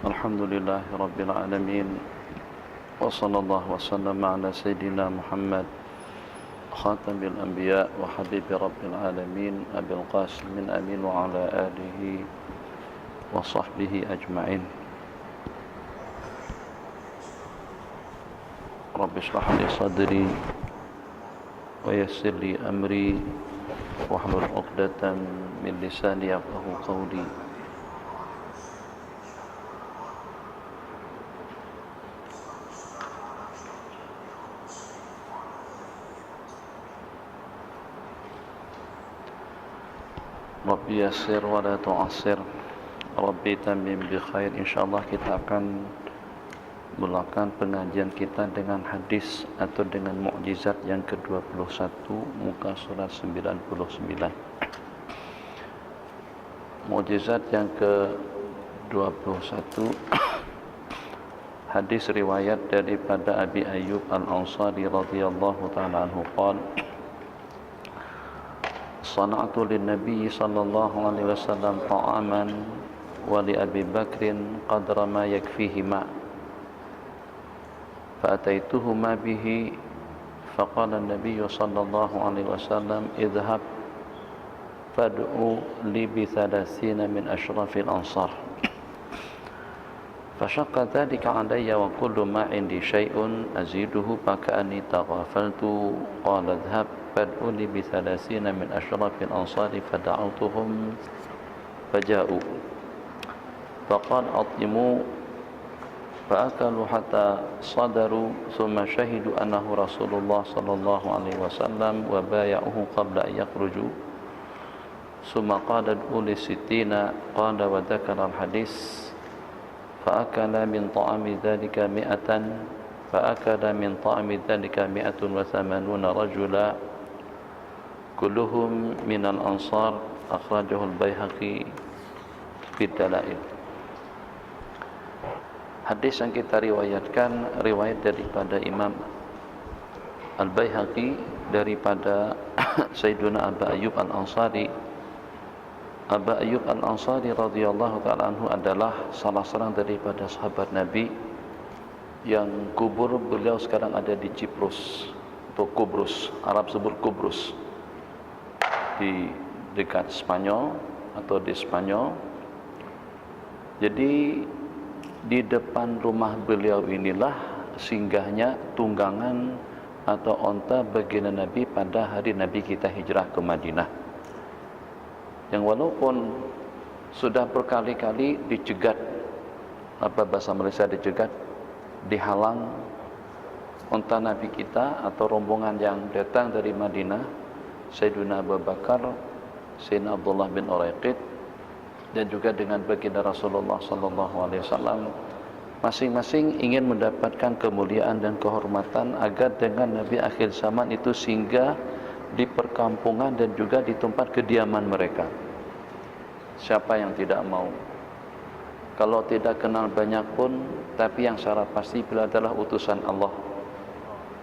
Alhamdulillahi Rabbil Alamin. Wa sallallahu wa sallama ala Sayyidina Muhammad Khatamil Anbiya wa Habibi Rabbil Alamin Abil Qasim Amin wa ala alihi wa sahbihi ajma'in. Rabbi shrah li sadri wa yassir li amri wahlul 'uqdatam min lisani yafqahu qawli. Rabbi yassir wa la tu'assir, Rabbi tamim bi khair. InsyaAllah kita akan melakukan pengajian kita dengan hadis atau dengan mukjizat yang ke-21, muka surat 99. Mukjizat yang ke-21, hadis riwayat daripada Abi Ayyub Al-Ansari radhiyallahu ta'ala anhu qala Sana'tu lin-nabi sallallahu alaihi wasallam ta'aman wa li Abi Bakrin qadra ma yakfihi ma' fa'ataituhuma bihi faqala an-nabiy sallallahu alaihi wasallam idhhab fad'u li bi 30 min ashrafil ansar fashaqqa dhalika 'alayya wa kullu ma 'indi shay'un aziduhu faka'anni taghafaltu qala idhhab fad'u li bi 30 min ashrafil ansari fada'awtuhum faja'u faqala at'imu fa'akalu hatta sadaru thumma shahidu annahu Rasulullah sallallahu alaihi wasallam wa baya'uhu qabla an yakhruju thumma qala ad'u li 60 qala wa dhakara al-hadis fa'akala min ta'ami dhalika mi'atan fa'akala min ta'ami dhalika 180 rajula kulluhum minal ansar akhrajahu al-Baihaqi fi Dalail. Hadis yang kita riwayatkan riwayat daripada Imam Al-Baihaqi daripada Sayyiduna Abu Ayyub Al-Ansari. Abu Ayyub Al-Ansari radhiyallahu ta'ala anhu adalah salah seorang daripada sahabat Nabi yang kubur beliau sekarang ada di Cyprus atau Kubrus, Arab sebut Kubrus, di dekat Spanyol atau di Spanyol. Jadi di depan rumah beliau inilah singgahnya tunggangan atau onta baginda Nabi pada hari Nabi kita hijrah ke Madinah, yang walaupun sudah berkali-kali dicegat, apa bahasa Malaysia dicegat, dihalang onta Nabi kita atau rombongan yang datang dari Madinah, Sayyidina Abu Bakar, Sayyidina Abdullah bin Uraiqid, dan juga dengan baginda Rasulullah sallallahu alaihi wasallam, masing-masing ingin mendapatkan kemuliaan dan kehormatan agar dengan Nabi akhir zaman itu singgah di perkampungan dan juga di tempat kediaman mereka. Siapa yang tidak mau? Kalau tidak kenal banyak pun, tapi yang secara pasti beliau adalah utusan Allah,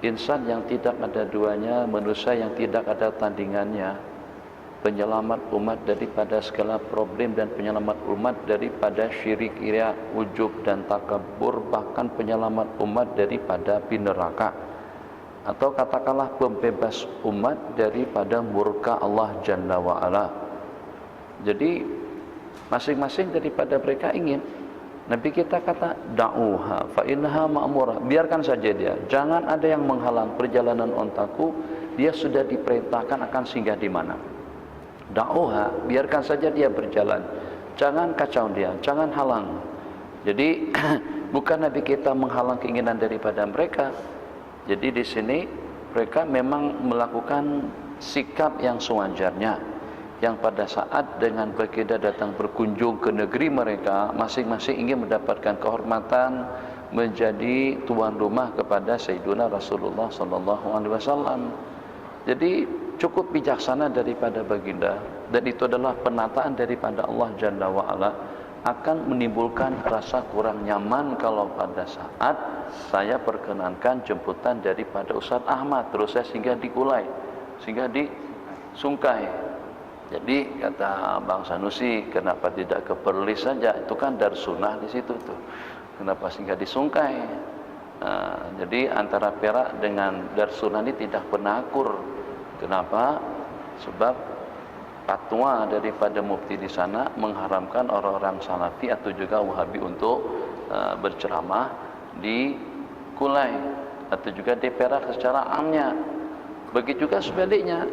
insan yang tidak ada duanya, manusia yang tidak ada tandingannya, penyelamat umat daripada segala problem dan penyelamat umat daripada syirik, ria, ujub dan takabur, bahkan penyelamat umat daripada api neraka, atau katakanlah pembebas umat daripada murka Allah Jalla wa Ala. Jadi masing-masing daripada mereka ingin. Nabi kita kata da'uha fa innaha ma'murah, biarkan saja dia, jangan ada yang menghalang perjalanan ontaku, dia sudah diperintahkan akan singgah di mana. Da'uha, biarkan saja dia berjalan, jangan kacau dia, jangan halang. Jadi bukan Nabi kita menghalang keinginan daripada mereka. Jadi di sini mereka memang melakukan sikap yang sewajarnya, yang pada saat dengan baginda datang berkunjung ke negeri mereka, masing-masing ingin mendapatkan kehormatan, menjadi tuan rumah kepada Sayyiduna Rasulullah sallallahu alaihi wasallam. Jadi cukup bijaksana daripada baginda, dan itu adalah penataan daripada Allah Jalla wa Ala, akan menimbulkan rasa kurang nyaman kalau pada saat saya perkenankan jemputan daripada Ustaz Ahmad, terus saya singgah di Kulai, singgah di Sungkai. Jadi kata Bang Sanusi, kenapa tidak ke Perlis saja? Itu kan darsunnah di situ tuh. Kenapa sehingga disungkai? Jadi antara Perak dengan darsunnah ini tidak pernah akur. Kenapa? Sebab fatwa daripada mufti di sana mengharamkan orang-orang Salafi atau juga Wahabi untuk berceramah di Kulai atau juga di Perak secara amnya. Begitu juga sebaliknya.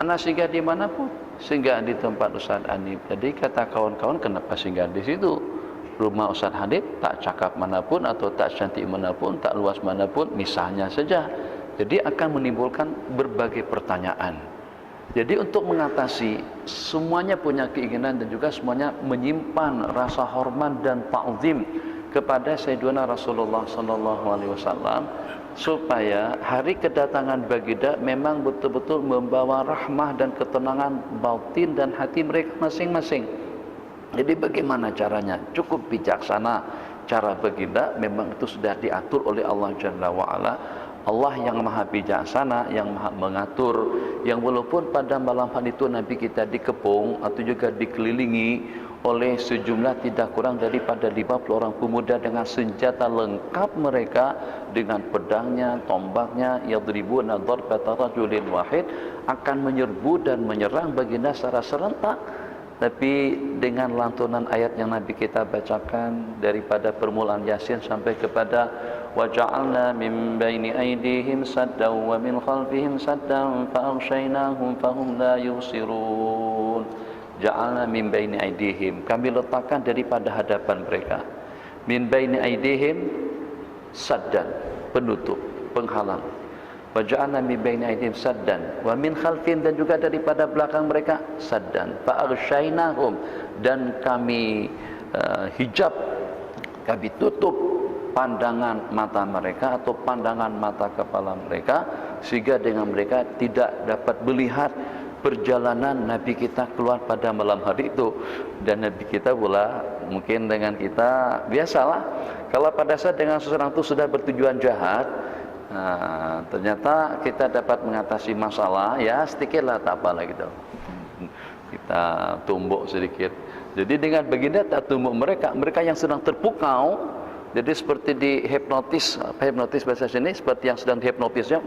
Anak singgah di mana pun, singgah di tempat Ustaz Hanif. Jadi kata kawan-kawan, kenapa singgah di situ? Rumah Ustaz Hanif tak cakap manapun atau tak cantik manapun, tak luas manapun, misalnya saja. Jadi akan menimbulkan berbagai pertanyaan. Jadi untuk mengatasi semuanya punya keinginan dan juga semuanya menyimpan rasa hormat dan ta'zim kepada Sayyidina Rasulullah sallallahu alaihi wasallam, supaya hari kedatangan baginda memang betul-betul membawa rahmah dan ketenangan batin dan hati mereka masing-masing. Jadi bagaimana caranya? Cukup bijaksana. Cara baginda memang itu sudah diatur oleh Allah Jalla wa'ala. Allah yang maha bijaksana, yang maha mengatur, yang walaupun pada malam hari itu Nabi kita dikepung atau juga dikelilingi oleh sejumlah tidak kurang daripada 50 orang pemuda dengan senjata lengkap mereka, dengan pedangnya, tombaknya, yadribuna darbata rajulin wahid, akan menyerbu dan menyerang baginda secara serentak. Tapi dengan lantunan ayat yang Nabi kita bacakan daripada permulaan Yasin sampai kepada وَجَعَلْنَا مِنْ بَيْنِ أَيْدِيهِمْ سَدًّا وَمِنْ خَلْفِهِمْ سَدًّا فَأَغْشَيْنَاهُمْ فَهُمْ لَا يُبْصِرُونَ. Ja'alna min baini aidihim, kami letakkan daripada hadapan mereka, min baini aidihim saddan, penutup, penghalang, wa ja'alna min baini aidihim saddan wa min khalfihim, dan juga daripada belakang mereka saddan, fa aghshaynahum, dan kami hijab, kami tutup pandangan mata mereka atau pandangan mata kepala mereka, sehingga dengan mereka tidak dapat melihat perjalanan Nabi kita keluar pada malam hari itu. Dan Nabi kita pula mungkin dengan kita biasalah, kalau pada saat dengan seseorang itu sudah bertujuan jahat, ternyata kita dapat mengatasi masalah, ya sedikitlah tak apalah gitu, kita tumbuk sedikit. Jadi dengan baginda tak tumbuk mereka, mereka yang sedang terpukau. Jadi seperti dihipnotis, apa hipnotis bahasa sini, seperti yang sedang dihipnotisnya,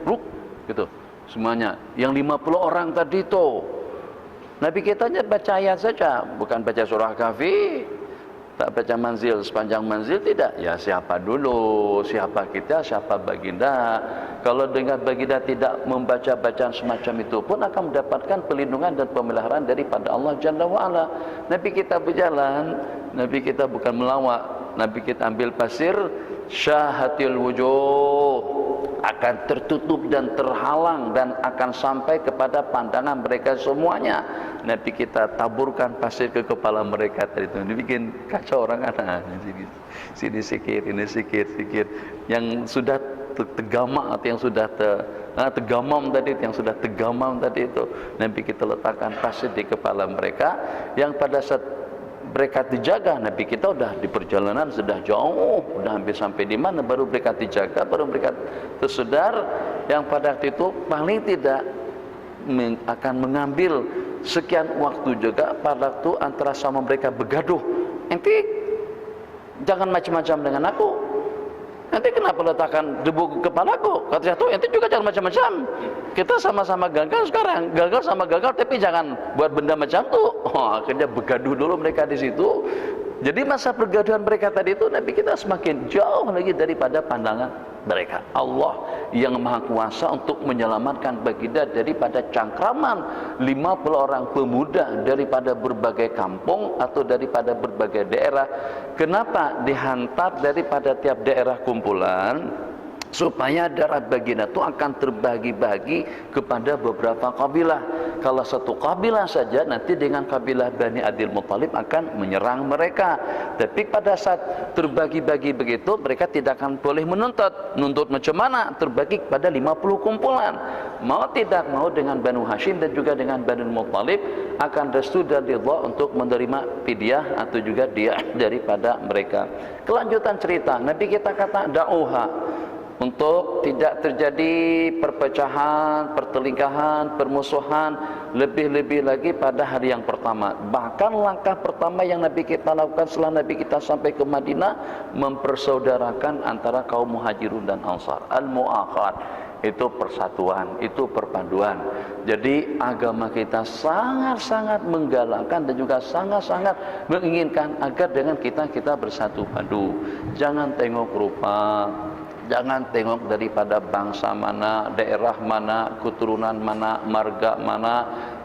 gitu. Semuanya yang 50 orang tadi itu, Nabi kita hanya baca ayat saja, bukan baca surah Kahfi, tak baca manzil sepanjang manzil, tidak. Ya siapa dulu, siapa kita, siapa baginda. Kalau dengan baginda tidak membaca bacaan semacam itu pun akan mendapatkan perlindungan dan pemeliharaan daripada Allah Jalla wa'ala. Nabi kita berjalan, Nabi kita bukan melawak, Nabi kita ambil pasir, syahatil wujuh, akan tertutup dan terhalang dan akan sampai kepada pandangan mereka semuanya. Nabi kita taburkan pasir ke kepala mereka tadi itu, dibikin kacau orang kan, sini sikit, ini sikit. Yang sudah tegamak atau yang sudah tegamam tadi, yang sudah tegamam tadi itu, Nabi kita letakkan pasir di kepala mereka. Yang pada saat mereka dijaga, Nabi kita udah di perjalanan sudah jauh, udah hampir sampai di mana, baru mereka dijaga, baru mereka tersedar. Yang pada waktu itu paling tidak akan mengambil sekian waktu juga pada waktu antara sama mereka bergaduh. Enti jangan macam-macam dengan aku, nanti kenapa letakkan debu ke kepalaku? Kata satu, ente juga jangan macam-macam. Kita sama-sama gagal sekarang, gagal sama gagal, tapi jangan buat benda macam tu. Akhirnya bergaduh dulu mereka di situ. Jadi masa pergaduhan mereka tadi itu, Nabi kita semakin jauh lagi daripada pandangan mereka. Allah yang maha kuasa untuk menyelamatkan baginda daripada cangkraman 50 orang pemuda daripada berbagai kampung atau daripada berbagai daerah. Kenapa dihantar daripada tiap daerah kumpulan? Supaya darah baginda itu akan terbagi-bagi kepada beberapa kabilah. Kalau satu kabilah saja, nanti dengan kabilah Bani Abdul Muttalib akan menyerang mereka. Tapi pada saat terbagi-bagi begitu, mereka tidak akan boleh menuntut. Nuntut macam mana? Terbagi kepada 50 kumpulan. Mau tidak mau dengan Banu Hashim dan juga dengan Bani Muttalib akan restu dan ridha untuk menerima fidyah atau juga diah daripada mereka. Kelanjutan cerita, Nabi kita kata da'uha, untuk tidak terjadi perpecahan, pertelingkahan, permusuhan, lebih-lebih lagi pada hari yang pertama. Bahkan langkah pertama yang Nabi kita lakukan setelah Nabi kita sampai ke Madinah, mempersaudarakan antara kaum Muhajirun dan Ansar. Al-Mu'akhad, itu persatuan, itu perpaduan. Jadi agama kita sangat-sangat menggalakkan dan juga sangat-sangat menginginkan agar dengan kita bersatu padu. Jangan tengok rupa, jangan tengok daripada bangsa mana, daerah mana, keturunan mana, marga mana.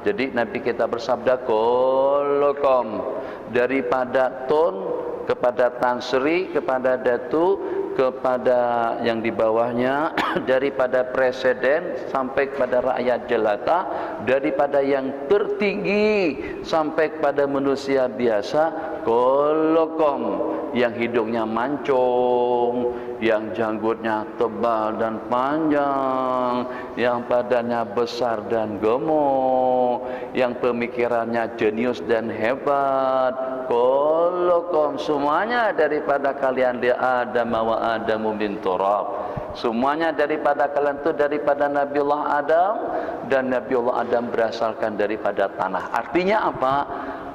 Jadi Nabi kita bersabda, kullukum, daripada Tun kepada Tan Sri, kepada Datu, kepada yang di bawahnya, daripada presiden sampai kepada rakyat jelata, daripada yang tertinggi sampai kepada manusia biasa, kullukum, yang hidungnya mancung, yang janggutnya tebal dan panjang, yang badannya besar dan gemuk, yang pemikirannya jenius dan hebat, kullukum, semuanya daripada kalian li Adam wa Adamu min turab. Semuanya daripada kalian itu daripada Nabiullah Adam, dan Nabiullah Adam berasalkan daripada tanah. Artinya apa?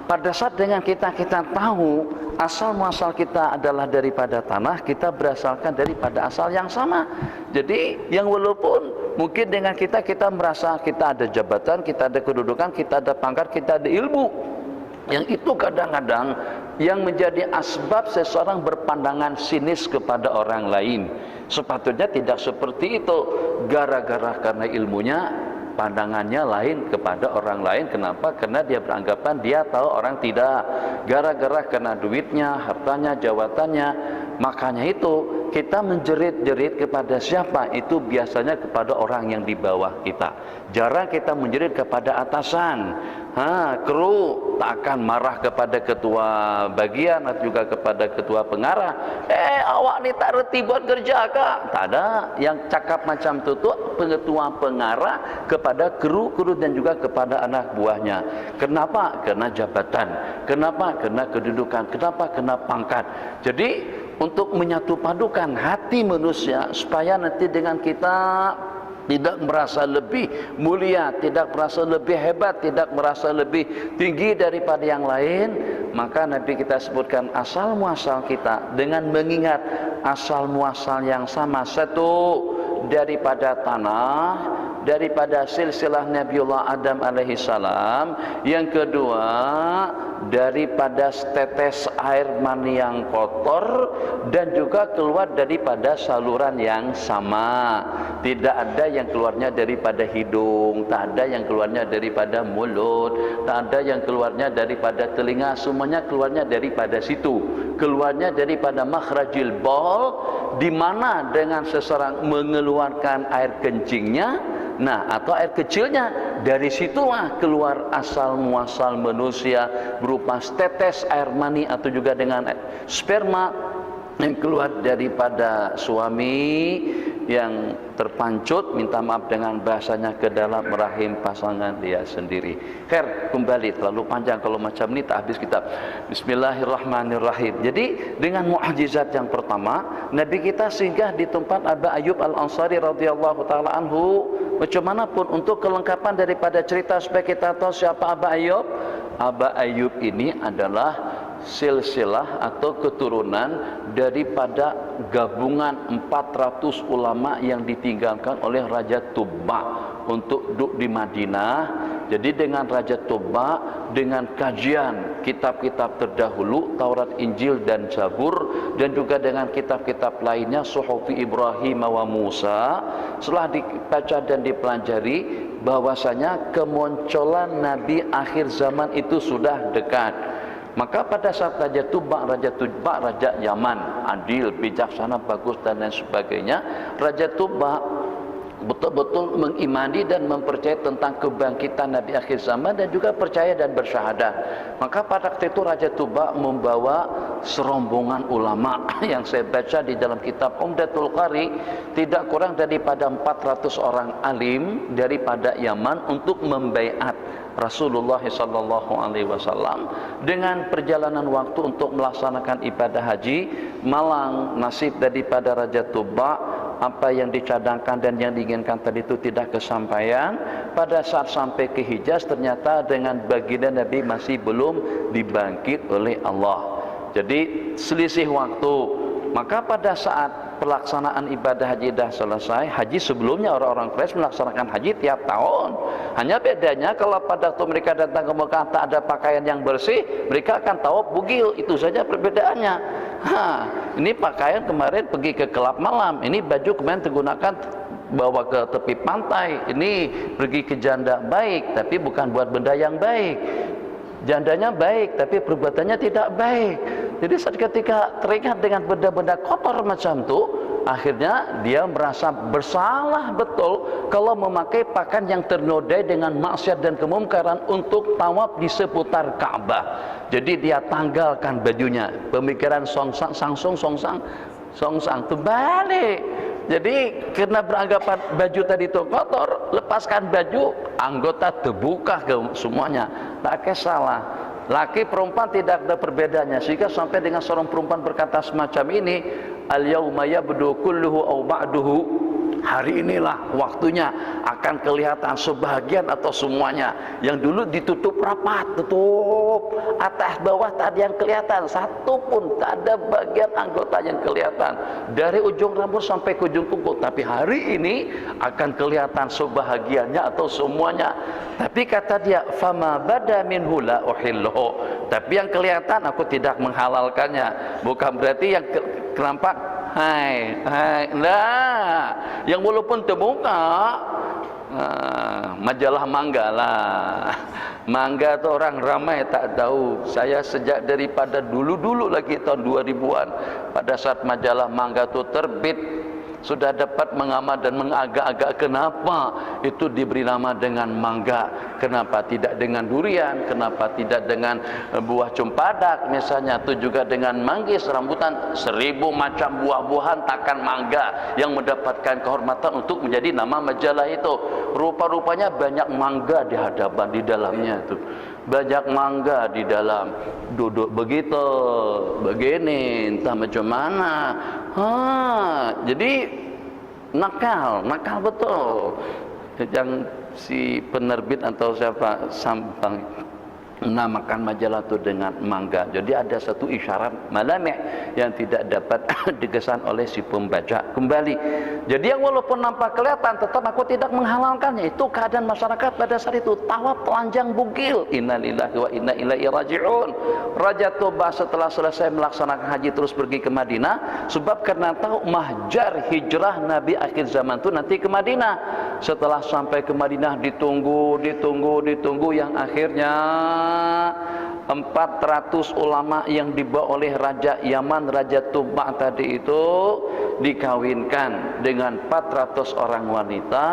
Pada saat dengan kita tahu asal muasal kita adalah daripada tanah, kita berasalkan daripada asal yang sama. Jadi yang walaupun mungkin dengan kita merasa kita ada jabatan, kita ada kedudukan, kita ada pangkat, kita ada ilmu, yang itu kadang-kadang yang menjadi asbab seseorang berpandangan sinis kepada orang lain. Sepatutnya tidak seperti itu. Gara-gara karena ilmunya, pandangannya lain kepada orang lain. Kenapa? Karena dia beranggapan dia tahu, orang tidak. Gara-gara karena duitnya, hartanya, jabatannya, makanya itu kita menjerit-jerit kepada siapa? Itu biasanya kepada orang yang di bawah kita. Jarang kita menjerit kepada atasan. Kru tak akan marah kepada ketua bagian atau juga kepada ketua pengarah. Awak ni tak reti buat kerja kak? Tak ada. Yang cakap macam tu ketua pengarah kepada kru dan juga kepada anak buahnya. Kenapa? Karena jabatan. Kenapa? Karena kedudukan. Kenapa? Karena pangkat. Jadi untuk menyatu padukan hati manusia supaya nanti dengan kita tidak merasa lebih mulia, tidak merasa lebih hebat, tidak merasa lebih tinggi daripada yang lain, maka Nabi kita sebutkan asal muasal kita dengan mengingat asal muasal yang sama. Satu, daripada tanah, daripada silsilah Nabiullah Adam alaihi salam. Yang kedua, daripada setetes air mani yang kotor dan juga keluar daripada saluran yang sama. Tidak ada yang keluarnya daripada hidung, tak ada yang keluarnya daripada mulut, tak ada yang keluarnya daripada telinga, semuanya keluarnya daripada situ. Keluarnya daripada makhrajil baul, di mana dengan seseorang mengeluarkan air kencingnya, atau air kecilnya, dari situlah keluar asal muasal manusia berupa setetes air mani atau juga dengan sperma yang keluar daripada suami yang terpancut, minta maaf dengan bahasanya, ke dalam rahim pasangan dia sendiri. Kembali terlalu panjang kalau macam ni tak habis kitab. Bismillahirrahmanirrahim. Jadi dengan mukjizat yang pertama, Nabi kita singgah di tempat Abu Ayyub Al-Ansari radhiyallahu taala anhu. Macam mana pun untuk kelengkapan daripada cerita supaya kita tahu siapa Abu Ayyub. Abu Ayyub ini adalah silsilah atau keturunan daripada gabungan 400 ulama yang ditinggalkan oleh Raja Tubba untuk duduk di Madinah. Jadi dengan Raja Tubba, dengan kajian kitab-kitab terdahulu, Taurat, Injil dan Zabur, dan juga dengan kitab-kitab lainnya, Suhufi Ibrahim wa Musa, setelah dibaca dan dipelajari bahwasanya kemunculan Nabi akhir zaman itu sudah dekat. Maka pada saat Raja Tubba, Raja Yaman, adil, bijaksana, bagus dan lain sebagainya, Raja Tubba betul-betul mengimani dan mempercayai tentang kebangkitan Nabi akhir zaman dan juga percaya dan bersyahadat. Maka pada waktu itu Raja Tubba membawa serombongan ulama yang saya baca di dalam kitab Umdatul Qari, tidak kurang daripada 400 orang alim daripada Yaman untuk membaiat Rasulullah sallallahu alaihi wasallam dengan perjalanan waktu untuk melaksanakan ibadah haji. Malang nasib daripada Raja Tubba apa yang dicadangkan dan yang diinginkan tadi itu tidak kesampaian. Pada saat sampai ke Hijaz ternyata dengan baginda Nabi masih belum dibangkit oleh Allah. Jadi selisih waktu. Maka pada saat pelaksanaan ibadah haji dah selesai, haji sebelumnya orang-orang Quraisy melaksanakan haji tiap tahun. Hanya bedanya kalau pada waktu mereka datang ke Mekah tak ada pakaian yang bersih, mereka akan tawaf bugil. Itu saja perbedaannya. Ini pakaian kemarin pergi ke kelab malam, ini baju kemarin digunakan bawa ke tepi pantai, ini pergi ke janda baik tapi bukan buat benda yang baik. Jandanya baik tapi perbuatannya tidak baik. Jadi saat ketika teringat dengan benda-benda kotor macam itu, akhirnya dia merasa bersalah betul kalau memakai pakaian yang ternodai dengan maksiat dan kemungkaran untuk tawaf di seputar Ka'bah. Jadi dia tanggalkan bajunya. Pemikiran songsang terbalik. Jadi karena beranggapan baju tadi itu kotor, lepaskan baju, anggota terbuka ke semuanya. Tak salah. Laki perempuan tidak ada perbedaannya, sehingga sampai dengan seorang perempuan berkata semacam ini, al-yauma yabdu kulluhu aw ba'duhu, hari inilah waktunya akan kelihatan sebahagian atau semuanya. Yang dulu ditutup rapat, tutup atas bawah tak ada yang kelihatan, satu pun tak ada bagian anggota yang kelihatan dari ujung rambut sampai ke ujung kuku. Tapi hari ini akan kelihatan sebahagiannya atau semuanya. Tapi kata dia, fama bada minhu la uhilluhu, tapi yang kelihatan aku tidak menghalalkannya. Bukan berarti yang nampak hai, nah, yang walaupun terbuka, majalah Mangga lah. Mangga itu orang ramai tak tahu. Saya sejak daripada dulu lagi tahun 2000-an, pada saat majalah Mangga itu terbit, sudah dapat mengamat dan mengagak-agak kenapa itu diberi nama dengan mangga, kenapa tidak dengan durian, kenapa tidak dengan buah cempedak misalnya, itu juga dengan manggis, rambutan, 1000 macam buah-buahan takkan mangga yang mendapatkan kehormatan untuk menjadi nama majalah itu. Rupa-rupanya banyak mangga di hadapan di dalamnya itu. Banyak mangga di dalam, duduk begitu, begini, entah macam mana. Jadi nakal betul. Yang si penerbit atau siapa Sampang menamakan majalah itu dengan mangga. Jadi ada satu isyarat malami' yang tidak dapat digesan oleh si pembaca. Kembali, jadi yang walaupun nampak kelihatan tetap aku tidak menghalalkannya. Itu keadaan masyarakat pada saat itu, tawaf telanjang bugil. Innalillahi wa inna ilaihi raji'un. Raja Toba setelah selesai melaksanakan haji terus pergi ke Madinah, sebab karena tahu mahjar hijrah Nabi akhir zaman itu nanti ke Madinah. Setelah sampai ke Madinah ditunggu yang akhirnya 400 ulama yang dibawa oleh Raja Yaman, Raja Tuba tadi itu dikawinkan dengan 400 orang wanita,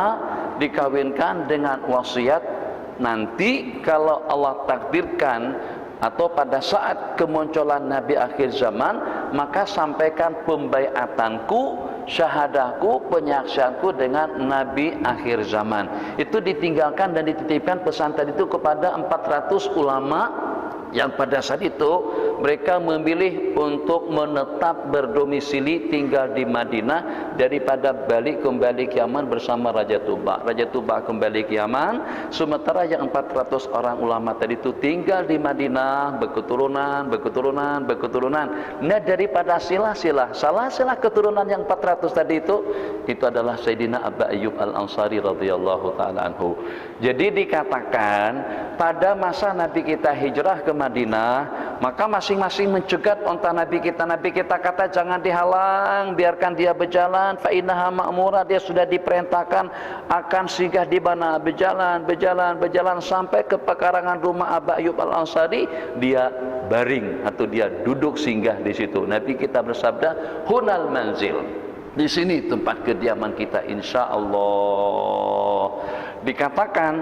dikawinkan dengan wasiat nanti kalau Allah takdirkan atau pada saat kemunculan Nabi akhir zaman, maka sampaikan pembaiatanku, syahadahku, penyaksianku dengan Nabi akhir zaman. Itu ditinggalkan dan dititipkan pesan tadi itu kepada 400 ulama yang pada saat itu mereka memilih untuk menetap berdomisili tinggal di Madinah daripada balik kembali ke Yaman bersama Raja Tuba. Raja Tuba kembali ke Yaman, sementara yang 400 orang ulama tadi itu tinggal di Madinah berketurunan. Nah, daripada salah silah keturunan yang 400 tadi itu adalah Sayyidina Abu Ayyub Al-Ansari radhiyallahu taala anhu. Jadi dikatakan pada masa Nabi kita hijrah ke Madinah, maka masing-masing mencegat onta Nabi kita. Nabi kita kata jangan dihalang, biarkan dia berjalan. Fa innaha ma'murah, dia sudah diperintahkan akan singgah di mana, berjalan sampai ke pekarangan rumah Abu Ayyub Al-Ansari. Dia baring atau dia duduk singgah di situ. Nabi kita bersabda, hunal manzil, di sini tempat kediaman kita insyaallah. Dikatakan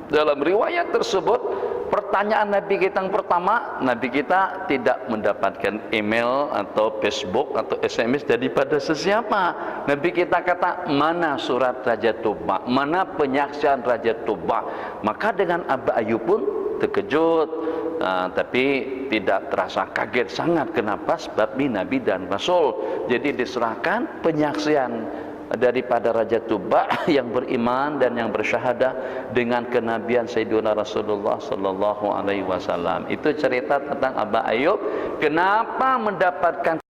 dalam riwayat tersebut, pertanyaan Nabi kita yang pertama, Nabi kita tidak mendapatkan email atau Facebook atau SMS daripada sesiapa. Nabi kita kata, mana surat Raja Tuba, mana penyaksian Raja Tuba. Maka dengan Abu Ayyub pun terkejut, tapi tidak terasa kaget sangat. Kenapa? Sebab ini Nabi dan Rasul. Jadi diserahkan penyaksian daripada Raja Tuba yang beriman dan yang bersyahadah dengan kenabian Sayyidina Rasulullah sallallahu alaihi wasallam. Itu cerita tentang Aba Ayyub kenapa mendapatkan